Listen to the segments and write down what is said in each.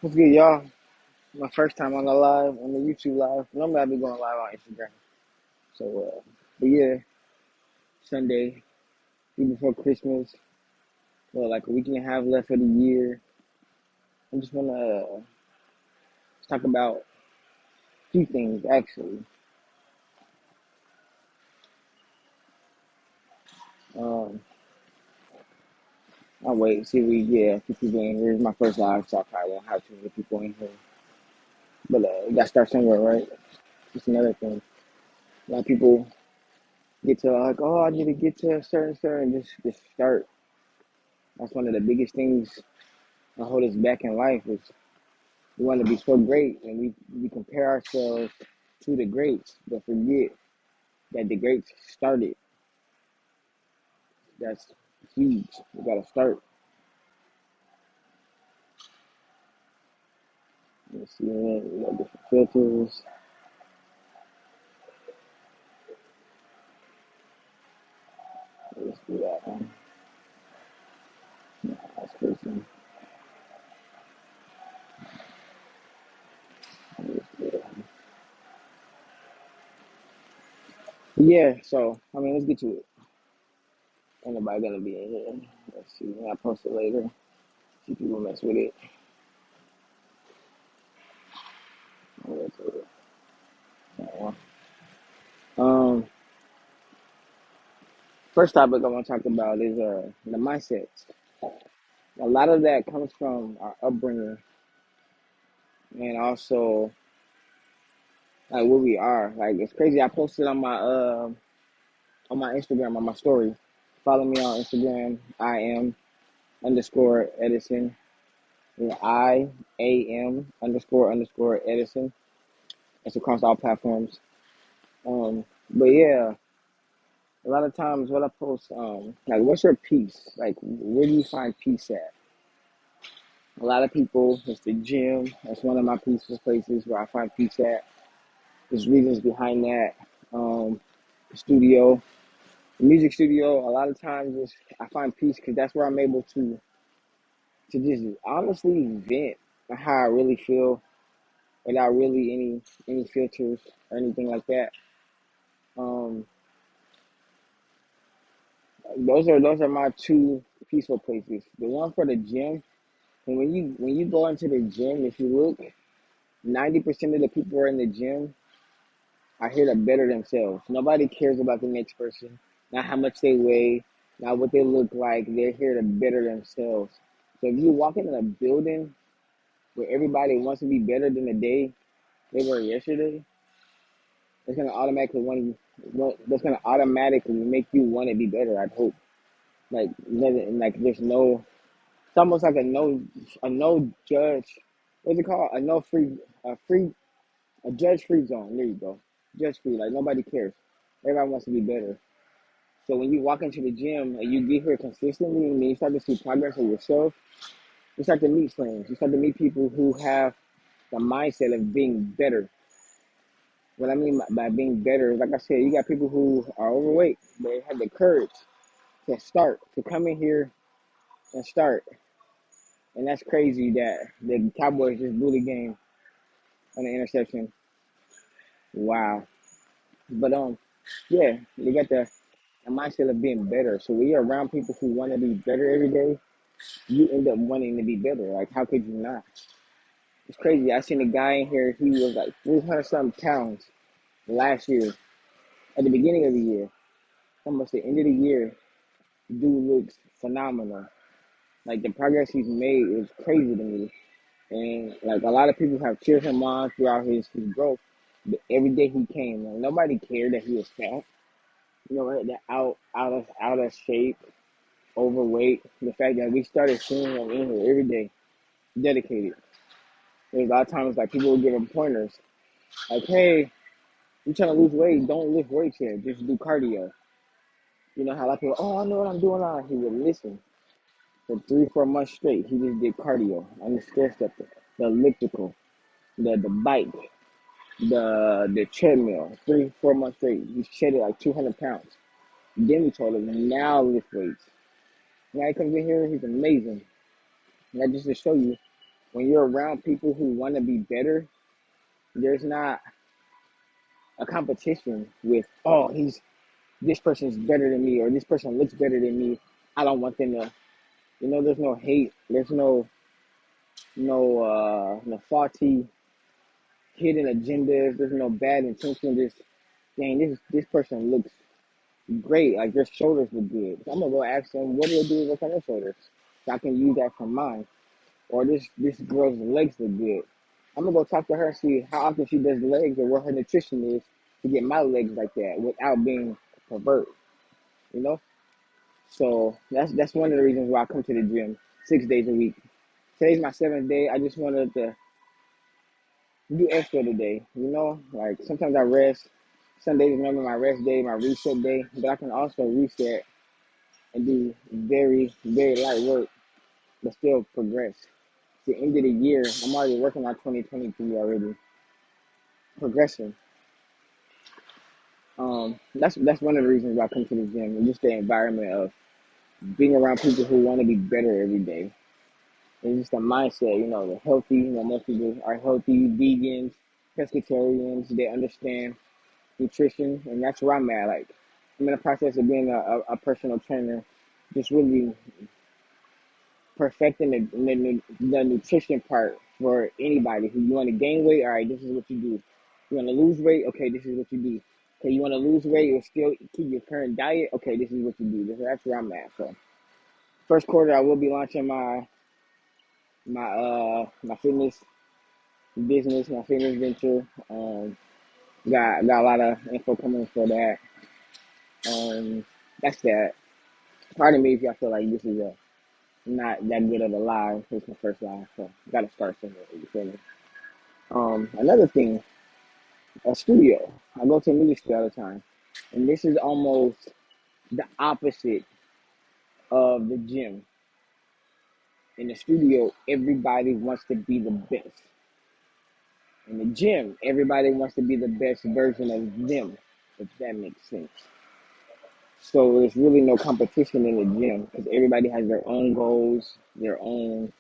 What's good, y'all? My first time on the live, on the YouTube live. Normally I be going live on Instagram. So, but yeah, Sunday, week before Christmas. Well, like a week and a half left of the year. I just wanna talk about a few things actually. Um, I'll wait, see if we get a few people in here. It's my first live, so I probably won't have too many people in here. But you gotta start somewhere, right? Just another thing. A lot of people get to like, oh, I need to get to a certain, just start. That's one of the biggest things that hold us back in life is we want to be so great and we compare ourselves to the greats, but forget that the greats started. That's huge. We gotta start. Let's see, we got different filters. Let's do that one. That's crazy. Let's do that one. Yeah, so I mean, let's get to it. Ain't nobody gonna be in here. Let's see. I'll post it later. See if people mess with it. Let's do it. That one. Um, First topic I want to talk about is the mindsets. A lot of that comes from our upbringing and also like where we are. Like it's crazy. I posted on my Instagram on my story. Follow me on Instagram. I am underscore Edison. I am underscore Edison. It's across all platforms. But yeah, a lot of times what I post, like what's your peace? Like where do you find peace at? A lot of people, it's the gym. That's one of my peaceful places where I find peace at. There's reasons behind that. The studio, the music studio. A lot of times, I find peace because that's where I'm able to just honestly vent how I really feel without really any filters or anything like that. Um, those are my two peaceful places. The one for the gym, and when you go into the gym, if you look, 90% of the people who are in the gym are here to better themselves. Nobody cares about the next person, not how much they weigh, not what they look like. They're here to better themselves. So if you walk into a building where everybody wants to be better than the day they were yesterday, it's gonna automatically that's gonna automatically make you want to be better. I hope. Like there's no. It's almost like a no judge. What's it called? A no free a free a judge free zone. There you go. Judge free. Like nobody cares. Everybody wants to be better. So when you walk into the gym and you get here consistently and you start to see progress of yourself, you start to meet friends. You start to meet people who have the mindset of being better. What I mean by being better, like I said, you got people who are overweight. They have the courage to come in here and start. And that's crazy that the Cowboys just blew the game on the interception. Wow. But yeah, they got the mindset of being better. So when you're around people who want to be better every day, you end up wanting to be better. Like how could you not? It's crazy. I seen a guy in here. He was like 300 something pounds last year at the beginning of the year. Almost the end of the year, the dude looks phenomenal. Like the progress he's made is crazy to me. And like a lot of people have cheered him on throughout his growth. But every day he came, like, nobody cared that he was fat. You know, right? That out of shape, overweight. The fact that we started seeing him in here every day, dedicated. There's a lot of times like people will give him pointers, like, "Hey, you trying to lose weight? Don't lift weights here. Just do cardio." You know how a lot of people, "Oh, I know what I'm doing now." He would listen for 3 4 months straight. He just did cardio on the stair stepper, the elliptical, the bike, the treadmill. 3 4 months straight. He shedded like 200 pounds. Then we told him now lift weights. Now he comes in here, he's amazing. And that just to show you. When you're around people who want to be better, there's not a competition with, oh, he's this person's better than me or this person looks better than me. I don't want them to, there's no hate. There's no faulty hidden agendas. There's no bad intention. Just, dang, this person looks great. Like their shoulders look good. So I'm gonna go ask them what do they do with their shoulders, so I can use that for mine. Or this girl's legs look good. I'm gonna go talk to her and see how often she does legs or what her nutrition is to get my legs like that without being a pervert. You know. So that's one of the reasons why I come to the gym 6 days a week. Today's my seventh day. I just wanted to do extra today. Like sometimes I rest. Sundays remember my rest day, my reset day, but I can also reset and do very, very light work, but still progress. At the end of the year, I'm already working on 2023 already. Progression. That's one of the reasons why I come to the gym, and just the environment of being around people who want to be better every day. It's just a mindset, the healthy, most people are healthy, vegans, pescatarians, they understand nutrition, and that's where I'm at. Like, I'm in the process of being a personal trainer, just really perfecting the nutrition part for anybody who you want to gain weight. All right, this is what you do. You want to lose weight? Okay, this is what you do. Okay, you want to lose weight or still keep your current diet? Okay, this is what you do. That's where I'm at. So, first quarter, I will be launching my fitness business, my fitness venture. Got a lot of info coming for that. That's that. Pardon me if y'all feel like this is a not that good of a live. It's my first live, so gotta start somewhere. You feel me? Another thing, a studio. I go to a music studio all the time, and this is almost the opposite of the gym. In the studio, everybody wants to be the best. In the gym, everybody wants to be the best version of them, if that makes sense. So there's really no competition in the gym because everybody has their own goals, their own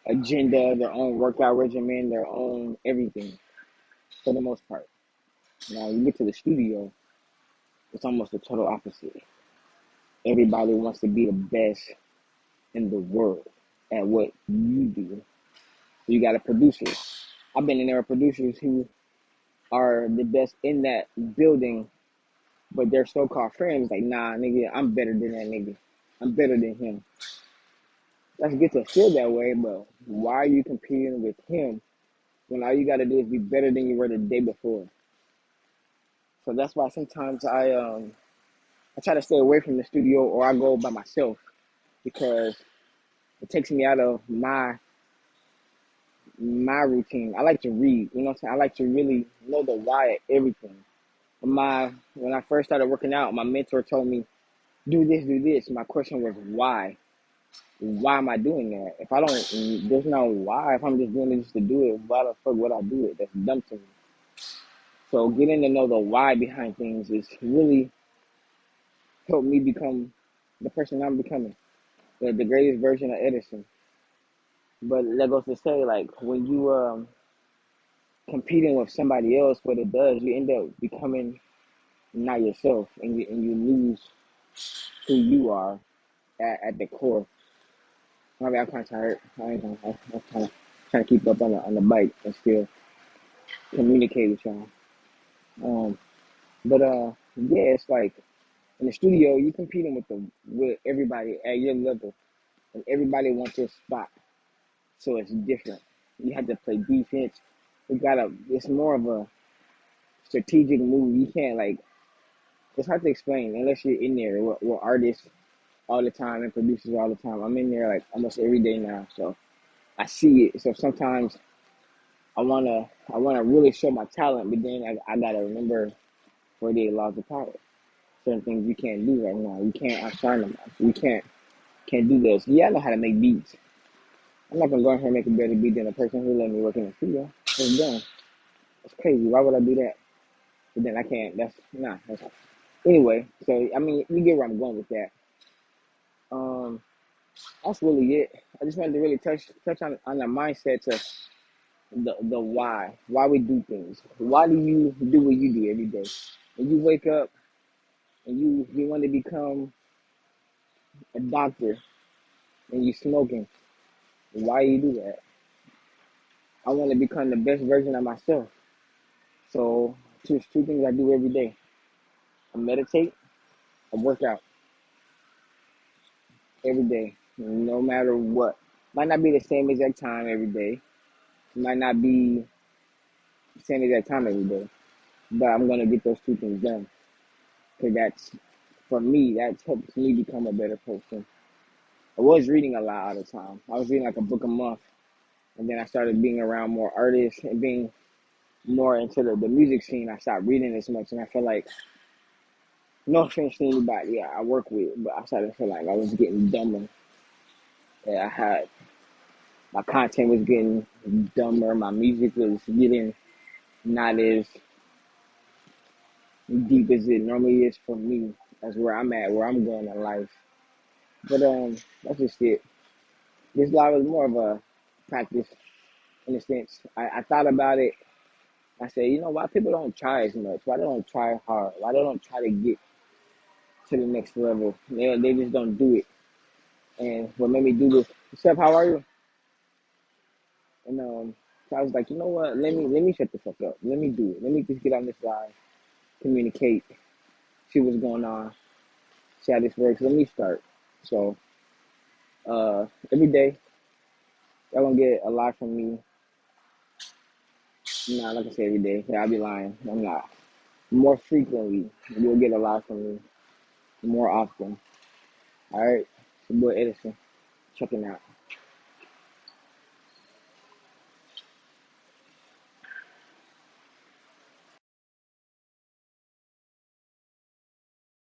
agenda, their own workout regimen, their own everything for the most part. Now you get to the studio, it's almost the total opposite. Everybody wants to be the best in the world at what you do. You got a producer. I've been in there with producers who are the best in that building, but their so-called friends like, nah, nigga, I'm better than that nigga. I'm better than him. That's good to feel that way, but why are you competing with him when all you got to do is be better than you were the day before? So that's why sometimes I try to stay away from the studio or I go by myself because it takes me out of my routine. I like to read, you know what I'm saying? I like to really know the why of everything. When I first started working out, my mentor told me, do this, do this. My question was why? Why am I doing that? If I don't, there's no why. If I'm just doing it just to do it, why the fuck would I do it? That's dumb to me. So getting to know the why behind things is really helped me become the person I'm becoming, the greatest version of Edison. But that goes to say, like, when you competing with somebody else, what it does, you end up becoming not yourself, and you lose who you are at the core. My bad, I'm kind of tired. I'm trying to keep up on the bike and still communicate with y'all. But yeah, it's like in the studio, you competing with everybody at your level, and everybody wants your spot. So it's different. You have to play defense. It's more of a strategic move. You can't like. It's hard to explain unless you're in there with artists all the time and producers all the time. I'm in there like almost every day now, so I see it. So sometimes I wanna really show my talent, but then I gotta remember 48 laws of power. Certain things you can't do right now. You can't outshine them. You can't do this. Yeah, I know how to make beats. I'm not gonna go in here and make a better beat than the person who let me work in the studio. It's done. It's crazy. Why would I do that? But then I can't. That's nah. Anyway. So I mean, you get where I'm going with that. Um, That's really it. I just wanted to really touch on the mindset to the why we do things. Why do you do what you do every day? When you wake up and you want to become a doctor and you smoking, why you do that? I want to become the best version of myself. So two things I do every day. I meditate, I work out every day, no matter what. Might not be the same exact time every day. Might not be the same exact time every day. But I'm gonna get those two things done. Cause that's for me, that helps me become a better person. I was reading a lot all the time. I was reading like a book a month. And then I started being around more artists and being more into the music scene. I stopped reading as much, and I feel like, no offense to anybody I work with, but I started to feel like I was getting dumber. Yeah, my content was getting dumber. My music was getting not as deep as it normally is for me. That's where I'm at, where I'm going in life. But that's just it. This life was more of a practice in a sense. I thought about it. I said, why people don't try as much? Why they don't try hard? Why they don't try to get to the next level? They just don't do it. And what made me do this, Steph, how are you? And so I was like, you know what? Let me shut the fuck up. Let me do it. Let me just get on this live, communicate, see what's going on, see how this works. Let me start. So every day, y'all gonna get a lot from me. Nah, like I say every day. Yeah, I'll be lying. I'm not. More frequently, you'll get a lot from me. More often. All right. It's your boy Edison. Checking out.